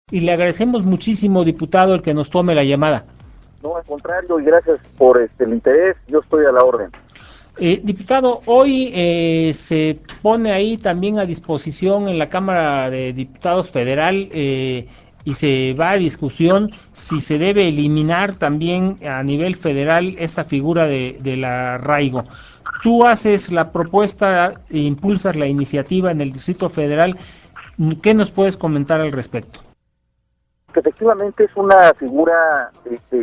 Y le agradecemos muchísimo, diputado, el que nos tome la llamada. No, al contrario, y gracias por el interés, yo estoy a la orden. Diputado, hoy se pone ahí también a disposición en la Cámara de Diputados Federal y se va a discusión si se debe eliminar también a nivel federal esta figura del arraigo. Tú haces la propuesta e impulsas la iniciativa en el Distrito Federal. ¿Qué nos puedes comentar al respecto? Que efectivamente es una figura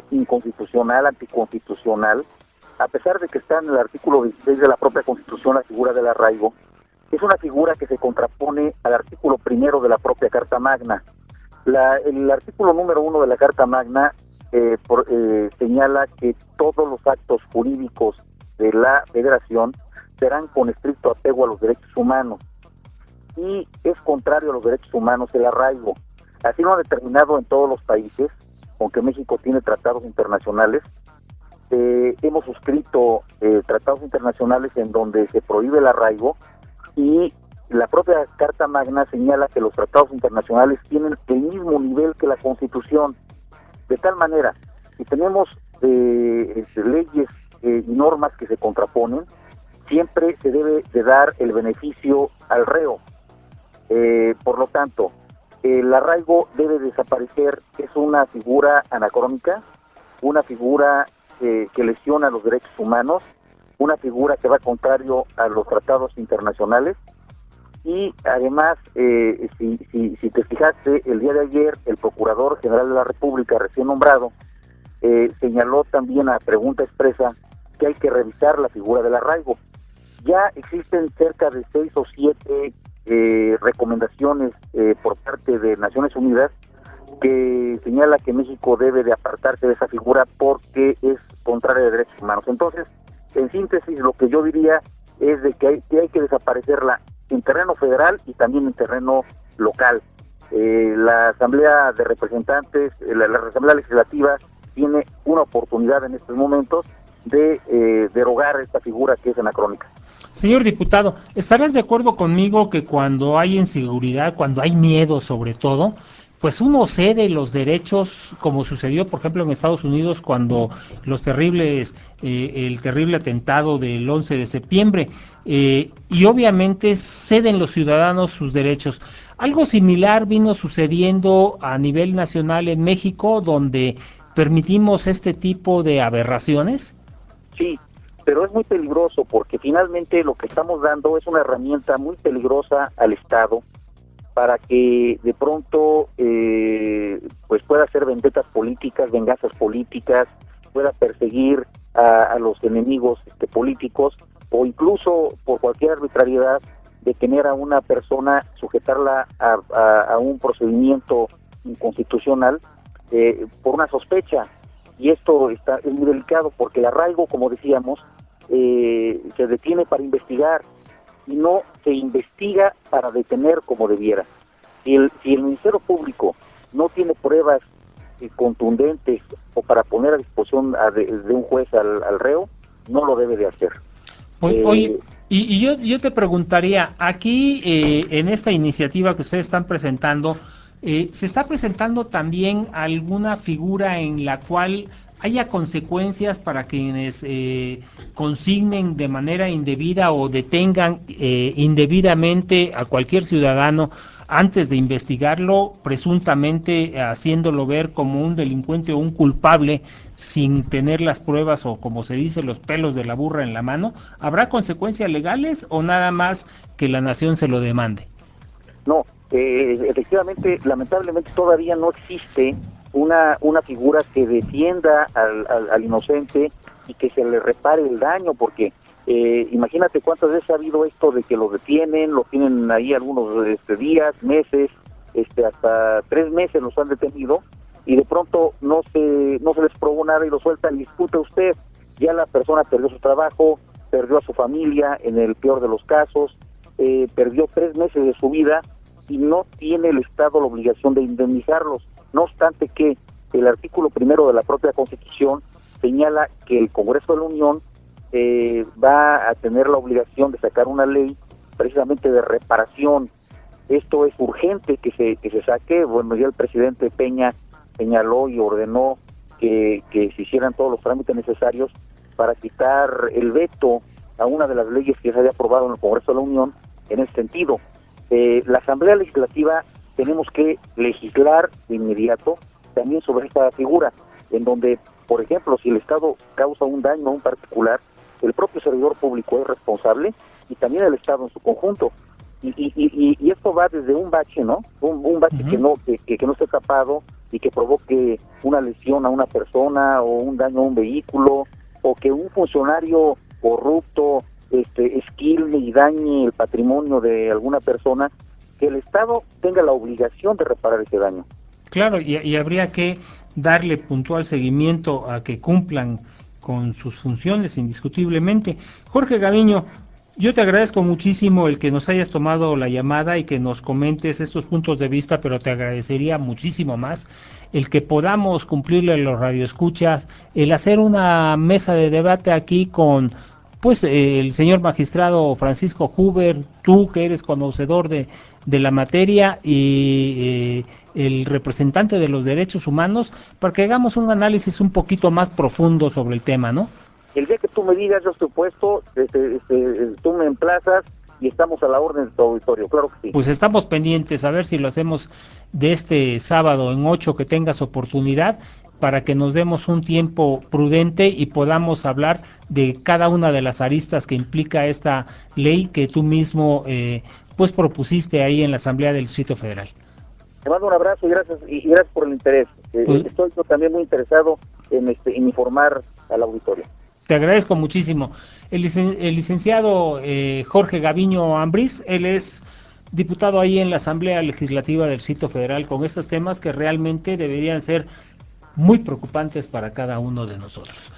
inconstitucional, anticonstitucional, a pesar de que está en el artículo 16 de la propia Constitución la figura del arraigo. Es una figura que se contrapone al artículo primero de la propia Carta Magna. El artículo número 1 de la Carta Magna señala que todos los actos jurídicos de la Federación serán con estricto apego a los derechos humanos, y es contrario a los derechos humanos el arraigo. Así lo han determinado en todos los países, aunque México tiene tratados internacionales. Hemos suscrito tratados internacionales en donde se prohíbe el arraigo, y la propia Carta Magna señala que los tratados internacionales tienen el mismo nivel que la Constitución. De tal manera, si tenemos leyes y normas que se contraponen, siempre se debe de dar el beneficio al reo. Por lo tanto, el arraigo debe desaparecer. Es una figura anacrónica, una figura que lesiona los derechos humanos, una figura que va contrario a los tratados internacionales. Y además, si te fijaste, el día de ayer el Procurador General de la República recién nombrado señaló también a pregunta expresa que hay que revisar la figura del arraigo. Ya existen cerca de 6 o 7 recomendaciones por parte de Naciones Unidas que señala que México debe de apartarse de esa figura porque es contraria a derechos humanos. Entonces, en síntesis, lo que yo diría es de que hay que desaparecerla en terreno federal y también en terreno local. La Asamblea de Representantes, la Asamblea Legislativa tiene una oportunidad en estos momentos de derogar esta figura que es anacrónica. Señor diputado, ¿estarás de acuerdo conmigo que cuando hay inseguridad, cuando hay miedo sobre todo, pues uno cede los derechos, como sucedió por ejemplo en Estados Unidos cuando el terrible atentado del 11 de septiembre, y obviamente ceden los ciudadanos sus derechos? Algo similar vino sucediendo a nivel nacional en México, donde permitimos este tipo de aberraciones. Sí, pero es muy peligroso porque finalmente lo que estamos dando es una herramienta muy peligrosa al Estado para que de pronto pues pueda hacer venganzas políticas, pueda perseguir a los enemigos políticos, o incluso por cualquier arbitrariedad detener a una persona, sujetarla a un procedimiento inconstitucional por una sospecha. Y esto es muy delicado porque el arraigo, como decíamos, se detiene para investigar y no se investiga para detener como debiera. Si el Ministerio Público no tiene pruebas contundentes o para poner a disposición de un juez al reo, no lo debe de hacer. Oye, y yo te preguntaría, aquí en esta iniciativa que ustedes están presentando, ¿se está presentando también alguna figura en la cual haya consecuencias para quienes consignen de manera indebida o detengan indebidamente a cualquier ciudadano antes de investigarlo, presuntamente haciéndolo ver como un delincuente o un culpable sin tener las pruebas o, como se dice, los pelos de la burra en la mano? ¿Habrá consecuencias legales o nada más que la nación se lo demande? No, efectivamente, lamentablemente todavía no existe una figura que defienda al inocente y que se le repare el daño, porque imagínate cuántas veces ha habido esto de que lo tienen ahí algunos días, meses, hasta 3 meses los han detenido, y de pronto no se les probó nada y lo sueltan. Y discute usted, ya la persona perdió su trabajo, perdió a su familia en el peor de los casos, perdió 3 meses de su vida y no tiene el Estado la obligación de indemnizarlos. No obstante que el artículo primero de la propia Constitución señala que el Congreso de la Unión va a tener la obligación de sacar una ley precisamente de reparación esto es urgente que se saque. Bueno, ya el presidente Peña señaló y ordenó que se hicieran todos los trámites necesarios para quitar el veto a una de las leyes que se había aprobado en el Congreso de la Unión en ese sentido. La Asamblea Legislativa tenemos que legislar de inmediato también sobre esta figura, en donde, por ejemplo, si el Estado causa un daño a un particular, el propio servidor público es responsable y también el Estado en su conjunto. Y esto va desde un bache, ¿no? Un bache que no esté tapado y que provoque una lesión a una persona o un daño a un vehículo, o que un funcionario corrupto esquilme y dañe el patrimonio de alguna persona, que el Estado tenga la obligación de reparar ese daño. Claro, y habría que darle puntual seguimiento a que cumplan con sus funciones indiscutiblemente. Jorge Gaviño, yo te agradezco muchísimo el que nos hayas tomado la llamada y que nos comentes estos puntos de vista, pero te agradecería muchísimo más el que podamos cumplirle a los radioescuchas, el hacer una mesa de debate aquí con el señor magistrado Francisco Huber, tú que eres conocedor de la materia, y el representante de los derechos humanos, para que hagamos un análisis un poquito más profundo sobre el tema, ¿no? El día que tú me digas, yo estoy puesto, tú me emplazas y estamos a la orden de tu auditorio, claro que sí. Pues estamos pendientes, a ver si lo hacemos de este sábado en 8 que tengas oportunidad, para que nos demos un tiempo prudente y podamos hablar de cada una de las aristas que implica esta ley que tú mismo propusiste ahí en la Asamblea del Distrito Federal. Te mando un abrazo y gracias por el interés. Estoy yo también muy interesado en informar al auditorio. Te agradezco muchísimo. El licenciado Jorge Gaviño Ambriz, él es diputado ahí en la Asamblea Legislativa del Distrito Federal, con estos temas que realmente deberían ser muy preocupantes para cada uno de nosotros.